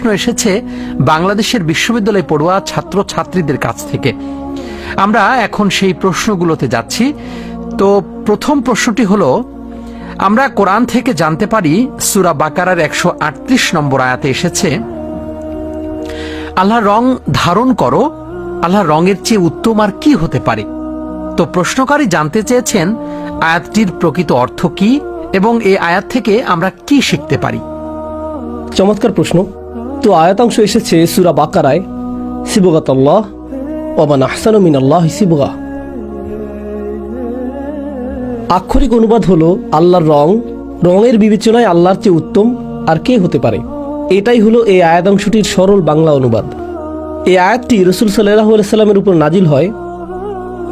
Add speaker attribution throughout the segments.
Speaker 1: প্রশ্ন এসেছে বাংলাদেশের বিশ্ববিদ্যালয় পড়ুয়া ছাত্র ছাত্রীদের কাছ থেকে। আমরা এখন সেই প্রশ্নগুলোতে যাচ্ছি। তো প্রথম প্রশ্নটি হলো, আমরা কোরআন থেকে জানতে পারি সূরা বাকারার 138 নম্বর আয়াতে এসেছে, আল্লাহ রং ধারণ করো, আল্লাহ রঙের চেয়ে উত্তম আর কি হতে পারে। তো প্রশ্নকারী জানতে চেয়েছেন আয়াতটির প্রকৃত অর্থ কি এবং এই আয়াত থেকে আমরা কি শিখতে পারি।
Speaker 2: চমৎকার প্রশ্ন। তো আয়াতাংশ এসেছে সূরা বাকারায়, সিবগাতাল্লাহ ওয়া মান আহসানু মিনাল্লাহি সিবগা। আক্ষরিক অনুবাদ হলো আল্লাহর রং, রঙের বিবেচনায় আল্লাহর চেয়ে উত্তম আর কে হতে পারে। এটাই হলো এই আয়াতাংশটির সরল বাংলা অনুবাদ। এই আয়াতটি রাসূল সাল্লাল্লাহু আলাইহি সাল্লামের উপর নাজিল হয়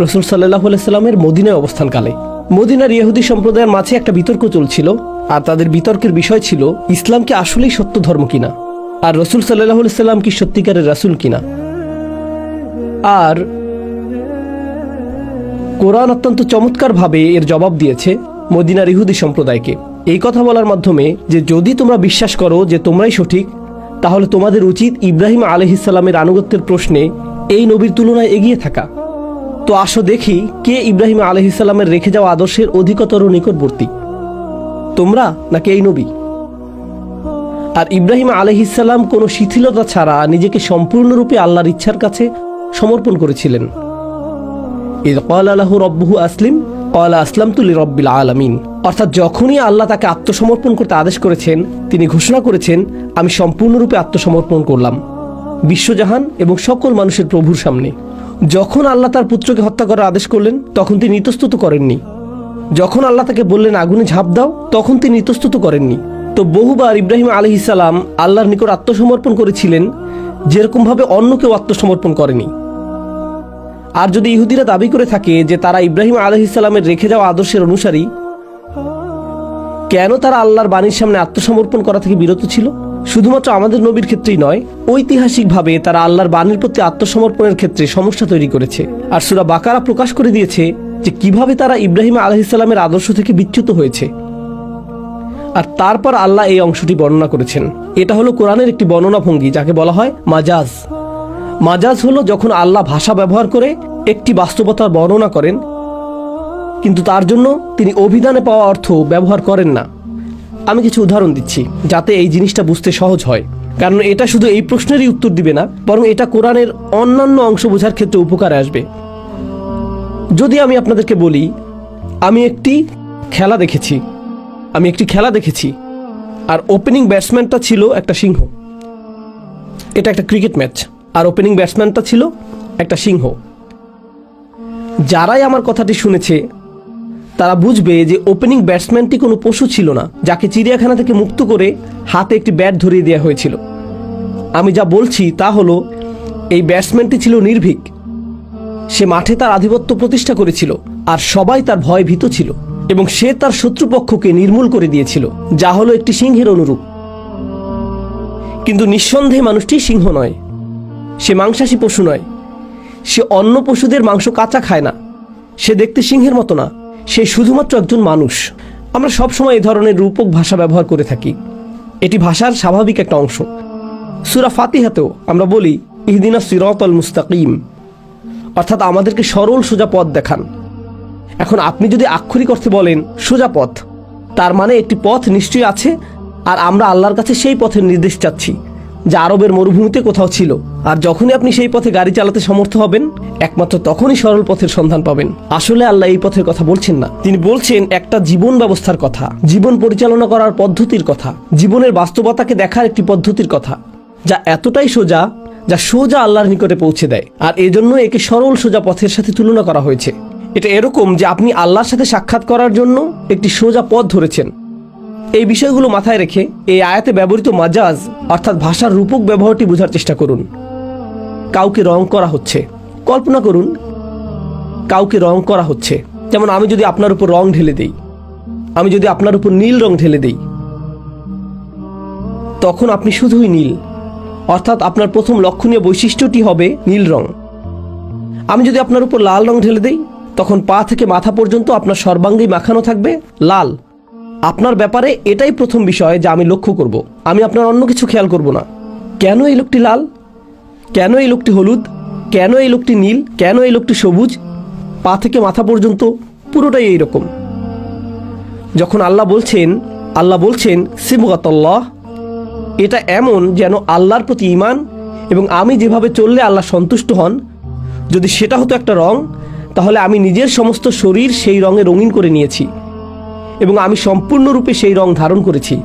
Speaker 2: রাসূল সাল্লাল্লাহু আলাইহি সাল্লামের মদিনায় অবস্থানকালে। মদিনার ইহুদি সম্প্রদায়ের মাঝে একটা বিতর্ক চলছিল, আর তাদের বিতর্কের বিষয় ছিল ইসলাম কি আসলেই সত্য ধর্ম কিনা, আর রাসূল সাল্লাল্লাহু আলাইহি সাল্লাম কি সত্যিকারের রাসূল কিনা। আর কোরআন অত্যন্ত চমৎকারভাবে এর জবাব দিয়েছে মদিনার ইহুদি সম্প্রদায়কে, এই কথা বলার মাধ্যমে যে যদি তোমরা বিশ্বাস করো যে তোমরাই সঠিক, তাহলে তোমাদের উচিত ইব্রাহিম আলাইহিস সালামের আনুগত্যের প্রশ্নে এই নবীর তুলনায় এগিয়ে থাকা। তো আসো দেখি কে ইব্রাহিম আলাইহিস সালামের রেখে যাওয়া আদর্শের অধিকতর নিকটবর্তী, তোমরা নাকি এই নবী। আর ইব্রাহিম আলাইহিস সালাম কোনো শিথিলতা ছাড়া নিজেকে সম্পূর্ণরূপে আল্লাহর ইচ্ছার কাছে সমর্পণ করেছিলেন। ইয ক্বালা লাহু রাব্বুহু আসলিম ক্বালা আসলামতু লিরাব্বিল আলামিন। অর্থাৎ যখনই আল্লাহ তাকে আত্মসমর্পণ করতে আদেশ করেছেন, তিনি ঘোষণা করেছেন, আমি সম্পূর্ণরূপে আত্মসমর্পণ করলাম বিশ্বজাহান এবং সকল মানুষের প্রভুর সামনে। যখন আল্লাহ তার পুত্রকে হত্যা করার আদেশ করলেন, তখন তিনি ইতস্তত করেননি। যখন আল্লাহ তাকে বললেন আগুনে ঝাঁপ দাও, তখন তিনি ইতস্তত করেননি। তো বহুবার ইব্রাহিম আলাইহিস সালাম আল্লাহর নিকট আত্মসমর্পণ করেছিলেন, যেরকমভাবে অন্য কেউ আত্মসমর্পণ করেনি। আর যদি ইহুদিরা দাবি করে থাকে যে তারা ইব্রাহিম আলাইহিস সালামের রেখে যাওয়া আদর্শের অনুসারী, কেন তারা আল্লাহর বাণীর সামনে আত্মসমর্পণ করা থেকে বিরত ছিল? শুধুমাত্র আমাদের নবীর ক্ষেত্রেই নয়, ঐতিহাসিকভাবে তারা আল্লাহর বাণীর প্রতি আত্মসমর্পণের ক্ষেত্রে সমস্যা তৈরি করেছে। আর সূরা বাকারা প্রকাশ করে দিয়েছে যে কিভাবে তারা ইব্রাহিম আলাইহিস সালামের আদর্শ থেকে বিচ্যুত হয়েছে। আর তারপর আল্লাহ এই অংশটি বর্ণনা করেছেন। এটা হলো কোরআনের একটি বর্ণনা ভঙ্গি, যাকে বলা হয় মাজাজ। মাজাজ হলো যখন আল্লাহ ভাষা ব্যবহার করে একটি বাস্তবতার বর্ণনা করেন, কিন্তু তার জন্য তিনি অভিধানে পাওয়া অর্থ ব্যবহার করেন না। আমি কিছু উদাহরণ দিচ্ছি যাতে এই জিনিসটা বুঝতে সহজ হয়, কারণ এটা শুধু এই প্রশ্নেরই উত্তর দিবে না, বরং এটা কোরআনের অন্যান্য অংশ বোঝার ক্ষেত্রে উপকারে আসবে। যদি আমি আপনাদেরকে বলি আমি একটি খেলা দেখেছি আর ওপেনিং ব্যাটসম্যানটা ছিল একটা সিংহ। এটা একটা ক্রিকেট ম্যাচ, আর ওপেনিং ব্যাটসম্যানটা ছিল একটা সিংহ। যারাই আমার কথাটি শুনেছে তারা বুঝবে যে ওপেনিং ব্যাটসম্যানটি কোনো পশু ছিল না, যাকে চিড়িয়াখানা থেকে মুক্ত করে হাতে একটি ব্যাট ধরিয়ে দেওয়া হয়েছিল। আমি যা বলছি তা হলো এই ব্যাটসম্যানটি ছিল নির্ভীক। সে মাঠে তার আধিপত্য প্রতিষ্ঠা করেছিল, আর সবাই তার ভয়ে ভীত ছিল, এবং সে তার শত্রুপক্ষকে নির্মূল করে দিয়েছিল, যা হলো একটি সিংহের অনুরূপ। কিন্তু নিঃসন্দেহে মানুষটি সিংহ নয়, সে মাংসাশী পশু নয়, সে অন্য পশুদের মাংস কাঁচা খায় না, সে দেখতে সিংহের মতো না, সে শুধুমাত্র একজন মানুষ। আমরা সবসময় এই ধরনের রূপক ভাষা ব্যবহার করে থাকি, এটি ভাষার স্বাভাবিক একটা অংশ। সূরা ফাতিহাতেও আমরা বলি ইহদিনাস সিরাতাল মুস্তাকিম, অর্থাৎ আমাদেরকে সরল সোজা পথ দেখান। এখন আপনি যদি আক্ষরিক অর্থে বলেন সোজা পথ, তার মানে একটি পথ নিশ্চয়ই আছে, আর আমরা আল্লাহর কাছে সেই পথের নির্দেশ চাচ্ছি যা আরবের মরুভূমিতে কোথাও ছিল। আর যখনই আপনি সেই পথে গাড়ি চালাতে সমর্থ হবেন, একমাত্র তখনই সরল পথের সন্ধান পাবেন। আসলে আল্লাহ এই পথের কথা বলছেন না, তিনি বলছেন একটা জীবন ব্যবস্থার কথা, জীবন পরিচালনা করার পদ্ধতির কথা, জীবনের বাস্তবতাকে দেখার একটি পদ্ধতির কথা, যা এতটাই সোজা, যা সোজা আল্লাহর নিকটে পৌঁছে দেয়। আর এজন্য একে সরল সোজা পথের সাথে তুলনা করা হয়েছে। এটা এরকম যে আপনি আল্লাহর সাথে সাক্ষাৎ করার জন্য একটি সোজা পথ ধরেছেন। এই বিষয়গুলো মাথায় রেখে এই আয়াতে ব্যবহৃত মাজাজ অর্থাৎ ভাষার রূপক ব্যবহারটি বোঝার চেষ্টা করুন। কাউকে রং করা হচ্ছে, কল্পনা করুন কাউকে রং করা হচ্ছে। যেমন আমি যদি আপনার উপর রং ঢেলে দেই, আমি যদি আপনার উপর নীল রং ঢেলে দেই, তখন আপনি শুধুই নীল, অর্থাৎ আপনার প্রথম লক্ষণীয় বৈশিষ্ট্যটি হবে নীল রং। আমি যদি আপনার উপর লাল রং ঢেলে দেই, তখন পা থেকে মাথা পর্যন্ত আপনার সর্বাঙ্গেই মাখানো থাকবে লাল। আপনার ব্যাপারে এটাই প্রথম বিষয় যা আমি লক্ষ্য করব, আমি আপনার অন্য কিছু খেয়াল করব না। কেন এই লোকটি লাল, কেন এই লোকটি হলুদ, কেন এই লোকটি নীল, কেন এই লোকটি সবুজ, পা থেকে মাথা পর্যন্ত পুরোটাই এইরকম। যখন আল্লাহ বলছেন সিবগাতাল্লাহ, এটা এমন যেন আল্লাহর প্রতি ঈমান এবং আমি যেভাবে চললে আল্লাহ সন্তুষ্ট হন, যদি সেটা হতো একটা রং, তাহলে আমি নিজের সমস্ত শরীর সেই রঙে রঙিন করে নিয়েছি এবং আমি সম্পূর্ণরূপে সেই রং ধারণ করেছি।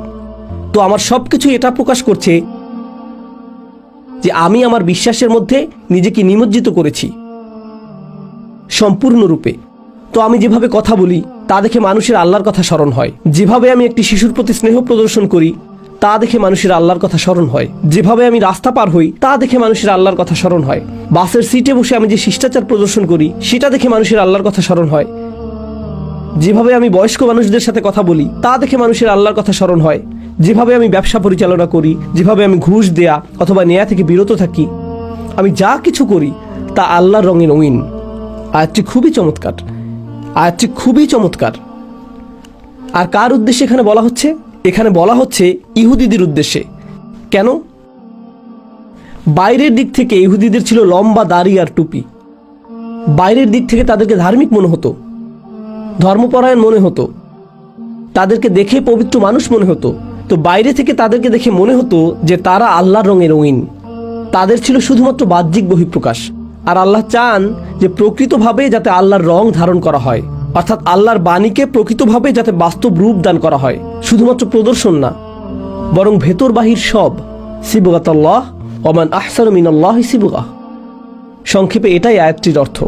Speaker 2: তো আমার সব কিছু এটা প্রকাশ করছে যে আমি আমার বিশ্বাসের মধ্যে নিজেকে নিমজ্জিত করেছি সম্পূর্ণরূপে। তো আমি যেভাবে কথা বলি তা দেখে মানুষের আল্লাহর কথা স্মরণ হয়, যেভাবে আমি একটি শিশুর প্রতি স্নেহ প্রদর্শন করি তা দেখে মানুষের আল্লাহর কথা স্মরণ হয়, যেভাবে আমি রাস্তা পার হই তা দেখে মানুষের আল্লাহর কথা স্মরণ হয়, বাসের সিটে বসে আমি যে শিষ্টাচার প্রদর্শন করি সেটা দেখে মানুষের আল্লাহর কথা স্মরণ হয়, যেভাবে আমি বয়স্ক মানুষদের সাথে কথা বলি তা দেখে মানুষের আল্লাহর কথা স্মরণ হয়, যেভাবে আমি ব্যবসা পরিচালনা করি, যেভাবে আমি ঘুষ দেয়া অথবা নেয়া থেকে বিরত থাকি, আমি যা কিছু করি তা আল্লাহর রঙে রঙিন। আয়াতটি খুবই চমৎকার, আয়াতটি খুবই চমৎকার। আর কার উদ্দেশ্যে এখানে বলা হচ্ছে? এখানে বলা হচ্ছে ইহুদিদের উদ্দেশ্যে। কেন? বাইরের দিক থেকে ইহুদিদের ছিল লম্বা দাড়ি আর টুপি, বাইরের দিক থেকে তাদেরকে ধার্মিক মনে হতো, ধর্মপরায়ণ মনে হতো, তাদেরকে দেখে পবিত্র মানুষ মনে হতো। তো বাইরে থেকে তাদেরকে দেখে মনে হতো যে তারা আল্লাহর রঙে রঙিন, তাদের ছিল শুধুমাত্র বাহ্যিক বহিঃপ্রকাশ। আর আল্লাহ চান যে প্রকৃতভাবে যাতে আল্লাহর রং ধারণ করা হয়, অর্থাৎ আল্লাহর বাণীকে প্রকৃতভাবে যাতে বাস্তব রূপ দান করা হয়, শুধুমাত্র প্রদর্শন না বরং ভেতর বাহির সব। সিবগাতাল্লাহ ওয়া মান আহসানু মিনাল্লাহি সিবগা, সংক্ষেপে এটাই আয়াতটির অর্থ।